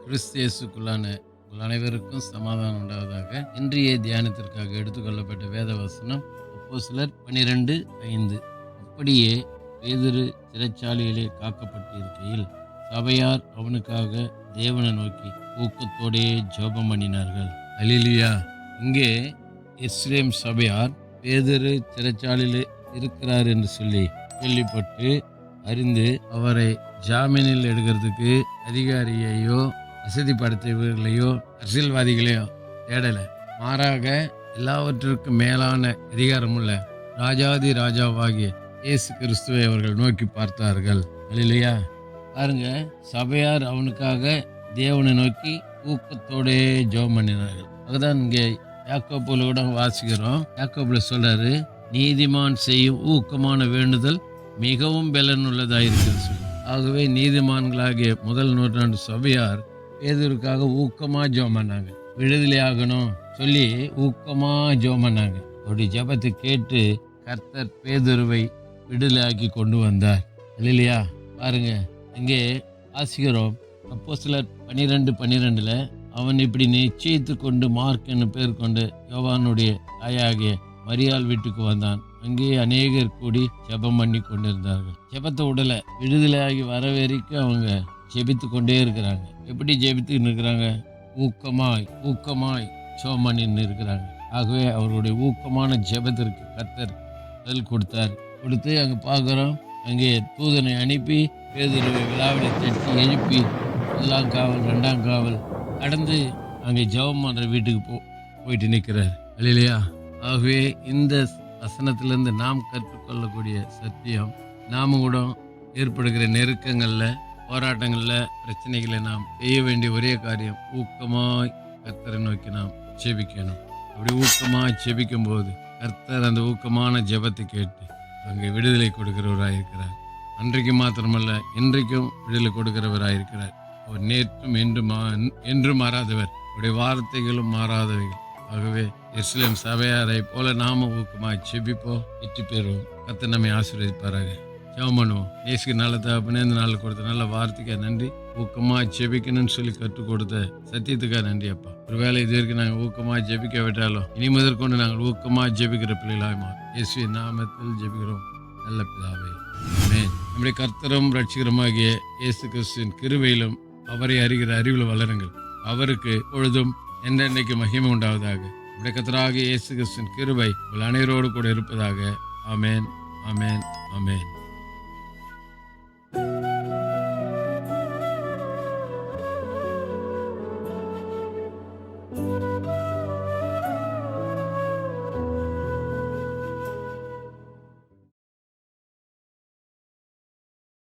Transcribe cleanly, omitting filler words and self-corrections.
கிறிஸ்து இயேசுக்குள்ளான உங்கள் அனைவருக்கும் சமாதானம் உண்டாவதாக. இன்றைய தியானத்திற்காக எடுத்துக்கொள்ளப்பட்ட வேத வசனம் அப்போஸ்தலர் 12:5. அப்படியே பேதுரு சிறைச்சாலையிலே காக்கப்பட்டிருக்கையில் சபையார் அவனுக்காக தேவனை நோக்கி ஊக்கத்தோடே ஜெபம் பண்ணினார்கள். அல்லேலூயா. இங்கே எஸ்ரேம் சபையார் பேதுரு சிறைச்சாலையில் இருக்கிறார் என்று சொல்லி கேள்விப்பட்டு அறிந்து அவரை ஜாமீனில் எடுக்கிறதுக்கு அதிகாரியையோ வசதி படுத்தியவர்களையோ அரசியல்வாதிகளையோ தேடலை. மாறாக எல்லாவற்றிற்கும் மேலான அதிகாரமுள்ள ராஜாதி ராஜாவாகிய இயேசு கிறிஸ்துவை அவர்கள் நோக்கி பார்த்தார்கள். அல்லேலூயா. பாருங்க, சபையார் அவனுக்காக தேவனை நோக்கி ஊக்கத்தோடே ஜெபம் பண்ணினார்கள். அதுதான் இங்கே யாக்கோபுல கூட வாசிக்கிறோம். யாக்கோபுல சொல்றாரு, நீதிமான் செய்யும் ஊக்கமான வேண்டுதல் மிகவும் பலனுள்ளதாயிருக்கிறது சொல்லி. ஆகவே நீதிமான்களாகிய முதல் நூற்றாண்டு சபையார் பேதுருக்காக ஊக்கமா ஜெபம் பண்ணாங்க. விடுதலை ஆகணும் சொல்லி ஊக்கமா ஜெபம் பண்ணாங்க. அவருடைய ஜெபத்தை கேட்டு கர்த்தர் பேதுருவை விடுதலை ஆக்கி கொண்டு வந்தார். இல்லையா? பாருங்க, இங்கே வாசிக்கிறோம். அப்போஸ்தலர் 12:12 அவன் இப்படி நிச்சயித்து கொண்டு மார்க் என்னும் பேர் கொண்டு யோவானுடைய தாயாகிய மரியாள் வீட்டுக்கு வந்தான். அங்கே அநேகர் கூடி ஜெபம் பண்ணி கொண்டிருந்தார்கள். ஜெபத்தை உடல விடுதலையாகி வர வரைக்கும் அவங்க ஜெபித்து கொண்டே இருக்கிறாங்க. எப்படி ஜெபித்துன்னு இருக்கிறாங்க? ஊக்கமாய் ஜெபம் பண்ணின்னு இருக்கிறாங்க. ஆகவே அவருடைய ஊக்கமான ஜெபத்திற்கு கர்த்தர் பதில் கொடுத்து அங்கே பார்க்குறோம். அங்கே தூதனை அனுப்பி பேதுருவை விழாவிலை தட்டி எழுப்பி 1ஆம் காவல் 2ஆம் காவல் கடந்து அங்கே ஜெபம் பண்ணுற வீட்டுக்கு போயிட்டு நிற்கிறார். இல்லையா? ஆகவே இந்த வசனத்திலிருந்து நாம் கற்றுக்கொள்ளக்கூடிய சத்தியம், நாம கூட ஏற்படுகிற நெருக்கங்களில், போராட்டங்களில், பிரச்சனைகளை நாம் செய்ய வேண்டிய ஒரே காரியம் ஊக்கமாய் கர்த்தரை நோக்கி நாம் ஜெபிக்கணும். அப்படி ஊக்கமாய் ஜெபிக்கும் போது கர்த்தர் அந்த ஊக்கமான ஜெபத்தை கேட்டு அங்கே விடுதலை கொடுக்கிறவராயிருக்கிறார். அன்றைக்கு மாத்திரமல்ல, இன்றைக்கும் விடுதலை கொடுக்கிறவராயிருக்கிறார். அவர் நேற்றும் என்றும் மாறாதவர். அவருடைய வார்த்தைகளும் மாறாதவைகள். ஆகவே எருசலேம் சபையாரை போல நாம ஊக்கமாய் ஜெபிப்போம், வெற்றி பெறுவோம். கர்த்தர் நம்மை ஆசீர்வதிப்பாராக. ஜெபம் பண்ணுவோம். இயேசுக்கு நல்ல தகப்பனே, இந்த நாளில் கொடுத்த நல்ல வார்த்தைக்காக நன்றி. ஊக்கமாக ஜெபிக்கணும்னு சொல்லி கற்றுக் கொடுத்த சத்தியத்துக்காக நன்றி அப்பா. ஒருவேளை இது வரைக்கும் நாங்கள் ஊக்கமாக ஜெபிக்க விட்டாலும் இனி முதற்கொண்டு நாங்கள் ஊக்கமாக ஜெபிக்கிற பிள்ளைகளாய் மாறும். இயேசுவின் நாமத்தில் ஜெபிக்கிறோம் நல்ல பிதாவே, ஆமென். நம்முடைய கர்த்தரும் ரட்சகருமாகிய இயேசு கிறிஸ்துவின் கிருபையிலும் அவரை அறிகிற அறிவில் வளருங்கள். அவருக்கு பொழுதும் என்றென்றைக்கு மகிமை உண்டாவதாக. நம்முடைய கர்த்தராகிய இயேசு கிறிஸ்துவின் கிருபை உங்கள் அனைவரோடு கூட இருப்பதாக. ஆமென், ஆமென், ஆமென்.